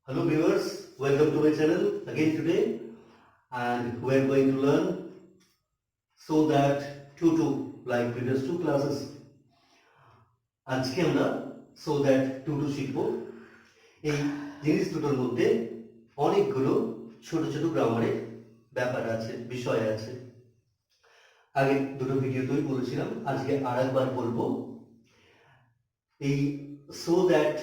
Hello viewers, welcome to my channel again today, and we are going to learn so that like previous two classes. আজকে আমরা so that শিখব। এই জিনিস দুটোর মধ্যে অনেকগুলো ছোট ছোট গ্রামারের ব্যাপার আছে, বিষয় আছে। আগে দুটো ভিডিওতেই বলেছিলাম, আজকে আরেকবার বলবো। এই so that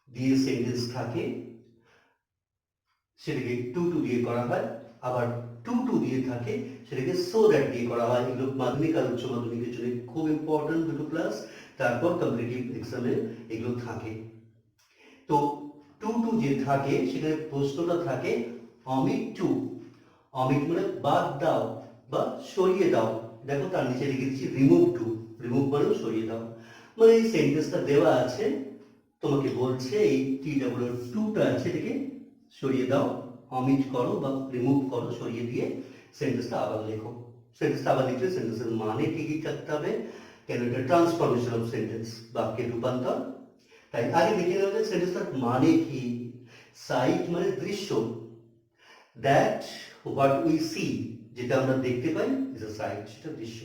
দিয়ে সেন্টেন্স থাকে, সেটাকে টু দিয়ে করা হয়, আবার টু দিয়ে থাকে সেটাকে সো দ্যাট দিয়ে করা হয়। এগুলো মাধ্যমিক আর উচ্চ মাধ্যমিকের জন্য খুব ইম্পর্টেন্ট দুটো ক্লাস, তারপর কম্পিটিটিভ এক্সামে এগুলো থাকে। তো টু যে থাকে সেখানে প্রশ্নটা থাকে অমিট টু। অমিট মানে বাদ দাও বা সরিয়ে দাও। দেখো তার নিচে লিখে দিচ্ছি রিমুভ টু। রিমুভ মানে সরিয়ে দাও। মানে এই সেন্টেন্সটা দেওয়া আছে, তোমাকে বলছে এই টুটা আছে এটাকে সরিয়ে দাও, অমিট করো বা রিমুভ করো, সরিয়ে দিয়ে সেন্টেন্সটা আবার লেখো। সেন্টেন্সটা আবার লিখলে সেন্টেন্সের মানে ঠিকই থাকতে হবে, কেন এটা ট্রান্সফরমেশন অফ সেন্টেন্স, বাক্যের রূপান্তর। তাই আগে দেখে নেওয়া যায় সেন্টেন্সটার মানে কি। সাইট মানে দৃশ্য, দ্যাট হোয়াট উই সি, যেটা আমরা দেখতে পাই ইজ আ সাইট, সেটা দৃশ্য।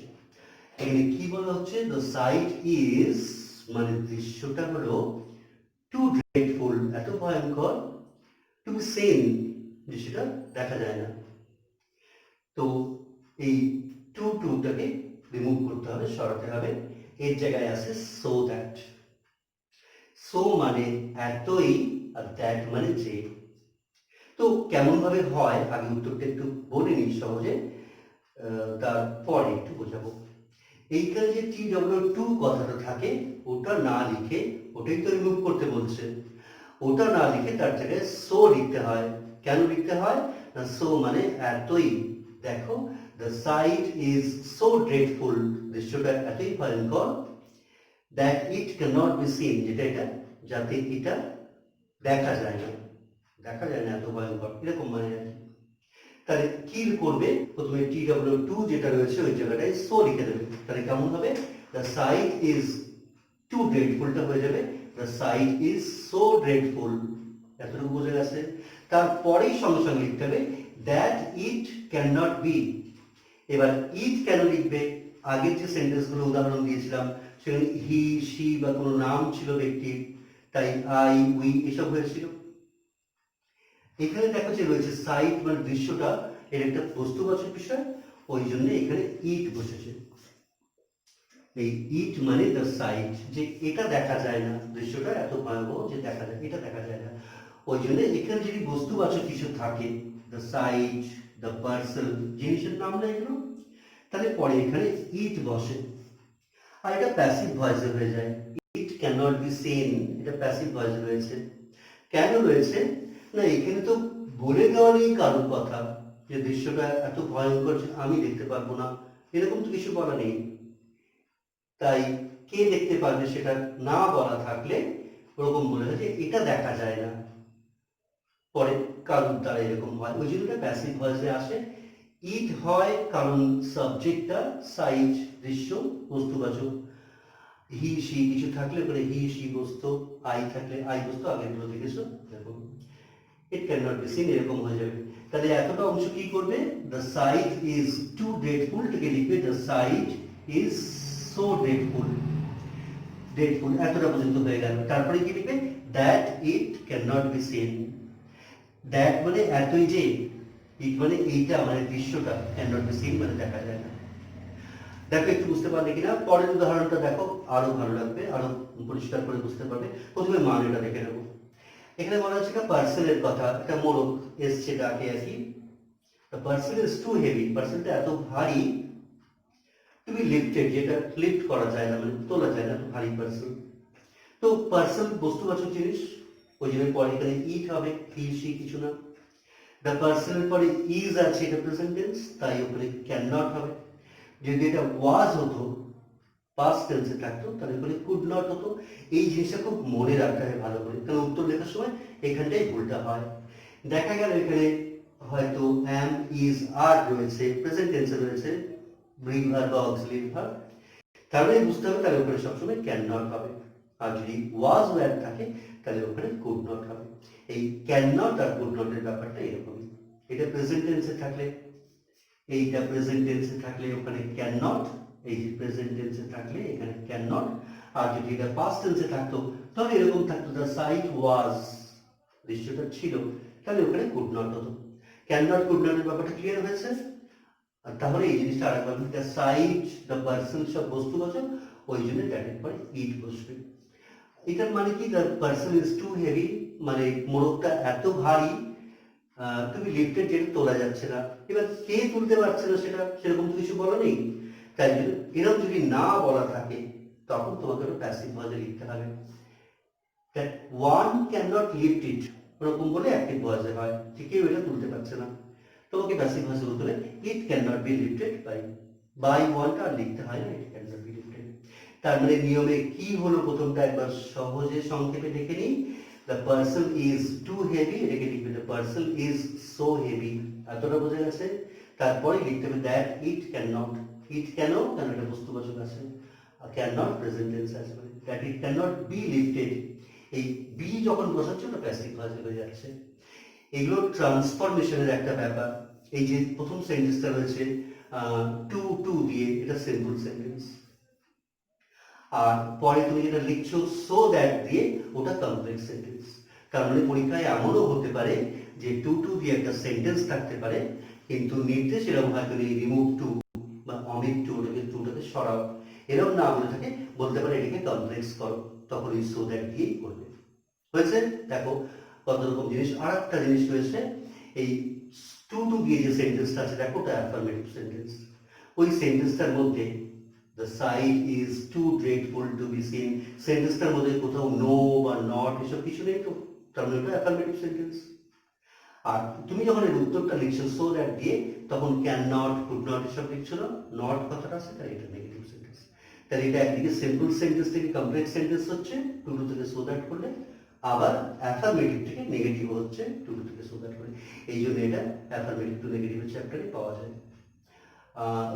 এখানে কি বলা হচ্ছে, দ্য সাইট ইজ মানে দৃশ্যটা হলো টু ড্রেডফুল, এত ভয়ঙ্কর, টু বি সেন, যে সেটা দেখা যায় না। তো এই টুটাকে রিমুভ করতে হবে, সরাতে হবে। এর জায়গায় আছে সো দ্যাট। সো মানে এতই, আর দ্যাট মানে যে। তো কেমন ভাবে হয় আগে উত্তরটা একটু বলে নিই সহজে, তারপরে একটু বোঝাবো। এইখানে যে টু কথাটা থাকে ওটা না লিখে, ওটাই তো রিমুভ করতে বলছে, ওটা না লিখে তার জায়গায় সো লিখতে হয়। কেন লিখতে হয় না, সো মানে এতই। দেখো, the sight is so dreadful, দৃশ্যটা এতই ভয়ঙ্কর, that it can not be seen, যেটা এটা যাতে এটা দেখা যায় না, দেখা যায় না, এত ভয়ঙ্কর, এরকম মানে আর কি। তাহলে কি করবে, প্রথমে টু যেটা রয়েছে ওই জায়গাটায় সো লিখে দেবে। তাহলে কেমন হবে, দ্য সাইট ইজ টু ড্রেডফুলটা হয়ে যাবে the sight is so dreadful, এতটুকু বোঝা গেছে। তারপরেই সঙ্গে সঙ্গে লিখতে হবে that it can not be. এবার ইট কেন লিখবে, আগের যে সেন্টেন্সগুলো উদাহরণ দিয়েছিলাম সেখানে হি সি বা কোনো নাম ছিল ব্যক্তির, তাই আই উই এসব হয়েছিল। এখানে দেখো যে রয়েছে সাইট মানে দৃশ্যটা, এর একটা বস্তুবাচক বিষয়, ওই জন্য এখানে ইট বসেছে। এই ইট মানে দ্য সাইট, যে এটা দেখা যায় না, দৃশ্যটা এত ভয়াবহ যে দেখা যায়, এটা দেখা যায় না। ওই জন্য এখানে যদি বস্তুবাচক কিছু থাকে, দ্য সাইট, দ্য পার্সন, জিনিসের নাম না এগুলো, তাহলে পরে এখানে ইট বসে। আর এটা প্যাসিভ ভয়েসে হয়ে যায়, ইট ক্যান নট বি সিন, এটা প্যাসিভ ভয়েসে রয়েছে। কেন রয়েছে না, এখানে তো বলে দেওয়া নেই কারোর কথা যে দৃশ্যটা এত ভয়ঙ্কর যে আমি দেখতে পারবো না, এরকম তো কিছু বলা নেই। তাই কে দেখতে পারবে সেটা না বলা থাকলে ওরকম বলে যে এটা দেখা যায় না, পরে কারোর দ্বারা এরকম হয়, ওই জন্য প্যাসিভ ভয়েসে আসে। ইট হয় কারণ সাবজেক্টটা সাইট দৃশ্য বস্তুবাচক, হি সি কিছু থাকলে ওখানে হি সি বস্তু, আই থাকলে আই বস্তু, আগের গুলো দেখেছো দেখো, it can not be seen এরকম হয়ে যাবে। তাহলে এতটা অংশ কি করবে, the sight is too dreadful থেকে লিখবে the sight is so dreadful. Dreadful এতটা পর্যন্ত হয়ে গেল, তারপরে কি লিখবে, that it can not be seen. That মানে এতই যে, ইট মানে এইটা মানে দৃশ্যটা, ক্যান নট বি সিন মানে দেখা যায় না। দেখো একটু বুঝতে পারলে কিনা, পরের উদাহরণটা দেখো আরো ভালো লাগবে, আরো পরিষ্কার করে বুঝতে পারবে। প্রথমে মানেটা দেখে নেবো। এখানে বলা হচ্ছে একটা পার্সেলের কথা, একটা মোড়ক এসছে ডাকে আর কি। পার্সেল ইজ টু হেভি, পার্সেলটা এত ভারী, টু বি লিফটেড, যেটা লিফট করা যায় না, মানে তোলা যায় না, তো ভারী পার্সেল। তো পার্সেল বস্তুবাচক জিনিস, ওই জন্য পরে এখানে ইট হবে, হি সি কিছু না। দ্য পার্সেলের পরে ইজ আছে, এটা প্রেজেন্ট টেন্স, তাই ওখানে ক্যান নট হবে। যদি এটা ওয়াজ হতো, পাস্ট টেন্সে থাকতো, তাহলে ওখানে কুড নট হতো। এই জিনিসটা খুব মনে রাখতে হবে ভালো করে, কারণ উত্তর লেখার সময় এখানটাই ভুলটা হয়। দেখা গেল এখানে হয়তো অ্যাম ইজ আর রয়েছে, প্রেজেন্ট টেন্সে রয়েছে, ব্রিং ভার্ব বা অক্সিলিয়ারি ভার্ব, তাহলে বুঝতে হবে তাহলে ওখানে সবসময় ক্যান নট হবে। আর যদি ওয়াজ ওয়্যার থাকে তাহলে ওখানে কুড নট হবে। এই ক্যান নট আর কুড নটের ব্যাপারটা এরকমই। এটা প্রেজেন্ট টেন্সে থাকলে, এইটা প্রেজেন্ট টেন্সে থাকলে ওখানে ক্যান নট, এই যে প্রেজেন্ট টেন্সে থাকলে এখানে ক্যান নট। আর যদি এটা পাস্ট টেন্সে থাকতো তাহলে এরকম থাকতো দ্য সাইট ওয়াজ, দৃশ্যটা ছিল, তাহলে ওখানে কুড নট হতো। ক্যান নট কুড নটের ব্যাপারটা ক্লিয়ার হয়েছে? আর তাহলে এই জিনিসটা আরেকবার, দ্য সাইট, দ্য পার্সন সব বস্তুবাচক, ওই জন্য দ্যাটের পরে ইট বসবে। এটার মানে কি, the person is too heavy, মানে মোড়কটা এত ভারী তুমি লিফটের যেটা তোলা যাচ্ছে না। এবার কে তুলতে পারছে না সেটা সেরকম তো কিছু বলা নেই, তাই জন্য এরকম যদি না বলা থাকে তখন তোমাকে প্যাসিভ ভয়েসে লিখতে হবে। That one can not lift it, ওরকম বলে অ্যাক্টিভ ভয়েসে হয় যে কেউ এটা তুলতে পারছে না, তোমাকে প্যাসিভ ভয়েসে বলতে হবে it can not be lifted by ওয়ানটা আর লিখতে হয় না, it can not be lifted. তার মানে নিয়মে কি হলো প্রথমটা একবার সহজে সংক্ষেপে দেখে নিই। The person is too heavy, এটাকে লিখবে the person is so heavy, এতটা বোঝা গেছে। তারপরে লিখতে হবে that it cannot, it কেন, কারণ এটা বস্তুবাচক আছে, cannot প্রেজেন্ট টেন্স আসবে, that it cannot be lifted, এই বি যখন বসাচ্ছে ওটা প্যাসিভ ভয়েসে হয়ে যাচ্ছে। এগুলো ট্রান্সফরমেশনের একটা ব্যাপার। এই যে প্রথম সেন্টেন্সটা রয়েছে টু টু দিয়ে, এটা সিম্পল সেন্টেন্স, আর পরে তুমি যেটা লিখছো সো দ্যাট দিয়ে ওটা কমপ্লেক্স সেন্টেন্স। তার মানে পরীক্ষায় এমনও হতে পারে যে টু টু দিয়ে একটা সেন্টেন্স থাকতে পারে, কিন্তু নির্দেশ এরকম হয়তো রিমুভ টু বা অমিট টু, ওটাকে টুটাকে সরাও, এরকম না বলে থাকে, বলতে পারে এটাকে কমপ্লেক্স করো, তখন এই সো দ্যাট দিয়েই করবে। হয়েছে? দেখো কত রকম জিনিস। আর একটা জিনিস রয়েছে, এই টু টু দিয়ে যে সেন্টেন্সটা আছে দেখো, ওটা অ্যাফার্মেটিভ সেন্টেন্স। ওই সেন্টেন্সটার মধ্যে the sight is too dreadful to be seen, সেন্টেন্সটার মধ্যে কোথাও নো বা নট এসব কিছু নেই, তো তার মানে এটা অ্যাফার্মেটিভ সেন্টেন্স। আর তুমি যখন এর উত্তরটা লিখছো সো দ্যাট দিয়ে, তখন ক্যান নট কুড নট এসব লিখছো না, নট কথাটা আছে, তাই এটা নেগেটিভ সেন্টেন্স। তাহলে এটা একদিকে সিম্পল সেন্টেন্স থেকে কমপ্লেক্স সেন্টেন্স হচ্ছে টু টু থেকে সো দ্যাট করলে, আবার অ্যাফার্মেটিভ থেকে নেগেটিভ হচ্ছে টু টু থেকে সো দ্যাট করলে। এই জন্য এটা অ্যাফার্মেটিভ টু নেগেটিভের চ্যাপ্টারে পাওয়া যায়।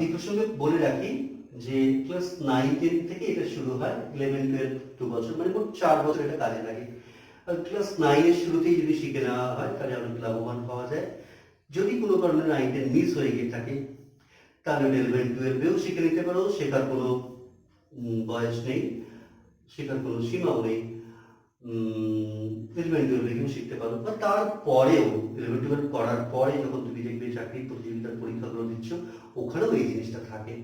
এই প্রসঙ্গে বলে রাখি যে ক্লাস 9-10 থেকে এটা শুরু হয়, 11-12 2 বছর, মানে মোট 4 বছর এটা কাজে লাগে। ক্লাস 9 এর শুরুতেই যদি শিখে নেওয়া হয় তাহলে অনেক লাভবান পাওয়া যায়। যদি কোনো কারণে 9-10 মিস হয়ে গিয়ে থাকে তাহলে 11-12-এও শিখে নিতে পারো, শেখার কোনো বয়স নেই, শেখার কোনো সীমাও নেই। 11-12 শিখতে পারো, বা তারপরেও 11-12 করার পরে যখন তুমি দেখবে চাকরির প্রতিযোগিতার পরীক্ষাগুলো দিচ্ছ, ওখানেও এই জিনিসটা থাকে।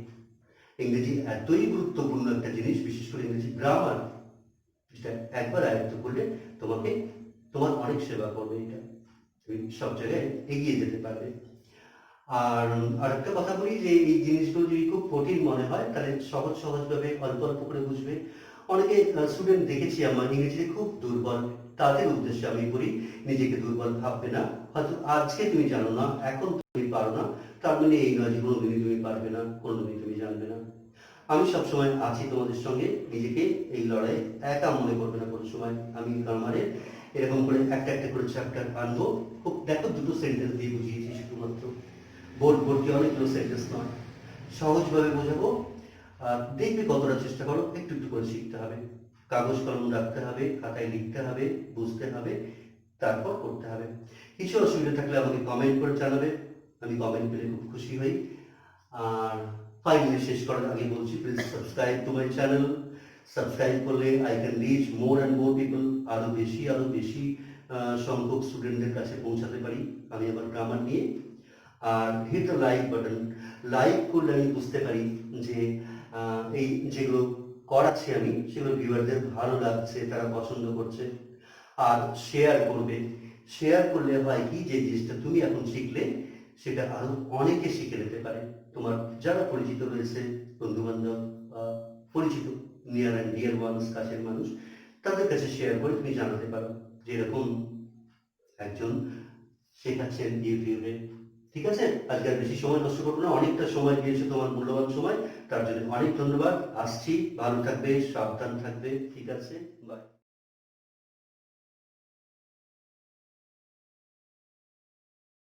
ইংরেজি এতই গুরুত্বপূর্ণ একটা জিনিস, বিশেষ করে ইংরেজি গ্রামার, যেটা একবার আয়ত্ত করলে তোমাকে তোমার অনেক সেবা করবে, এটা তুমি সব জায়গায় এগিয়ে যেতে পারবে। আর আরেকটা কথা বলি যে এই জিনিসগুলো যদি খুব কঠিন মনে হয় তাহলে সহজ সহজভাবে অল্প অল্প করে বুঝবে। অনেকে স্টুডেন্ট দেখেছি আমার ইংরেজিতে খুব দুর্বল, তাদের উদ্দেশ্যে আমি বলি নিজেকে দুর্বল ভাববে না। হয়তো আজকে তুমি জানো না, এখন তুমি পারো না, তার মানে এই নয় যে কোনোদিনই তুমি পারবে না, কোনোদিনই তুমি জানবে না। আমি সবসময় আছি তোমাদের সঙ্গে, নিজেকে এই লড়াই একা মনে করবে না কোনো সময়। আমি গ্রামারে এরকম করে একটা একটা করে চ্যাপ্টার আনবো, খুব দেখো দুটো সেন্টেন্স দিয়ে বুঝিয়েছি শুধুমাত্র, বোর্ড ভর্তি অনেকগুলো সেন্টেন্স নয়, সহজভাবে বোঝাবো। আর দেখবে কতটা চেষ্টা করো, একটু একটু করে শিখতে হবে, কাগজ কলম রাখতে হবে, খাতায় লিখতে হবে, বুঝতে হবে, তারপর করতে হবে। কিছু অসুবিধা থাকলে আমাকে কমেন্ট করে জানাবে, আমি কমেন্ট পেলে খুব খুশি হই। আর ফাইনালি শেষ করার আগে বলছি, please subscribe to my channel. Subscribe করলে I can reach more and more people, আরও বেশি সংখ্যক স্টুডেন্টদের কাছে পৌঁছাতে পারি আমি আমার গ্রামার নিয়ে। আর hit the like button, like করলে আমি বুঝতে পারি যে এই যেগুলো করাচ্ছি আমি সেগুলো ভিউয়ারদের ভালো লাগছে, তারা পছন্দ করছে। আর শেয়ার করবে, শেয়ার করলে হয় কি, যে জিনিসটা তুমি এখন শিখলে সেটা আরো অনেকে শিখে নিতে পারে। তোমার যারা পরিচিত রয়েছে, বন্ধু বান্ধব বা পরিচিত নিয়ার অ্যান্ড ডিয়ার ওয়ান্স, কাছের মানুষ, তাদের কাছে শেয়ার করে তুমি জানাতে পারো যে এরকম একজন শেখাচ্ছেন ইউটিউবে। ঠিক আছে, আজকে আর বেশি সময় নষ্ট করবো না, অনেকটা সময় দিয়েছো, তোমার মূল্যবান সময়, তার জন্য অনেক ধন্যবাদ। আসছি, ভালো থাকবে, সাবধান থাকবে, ঠিক আছে।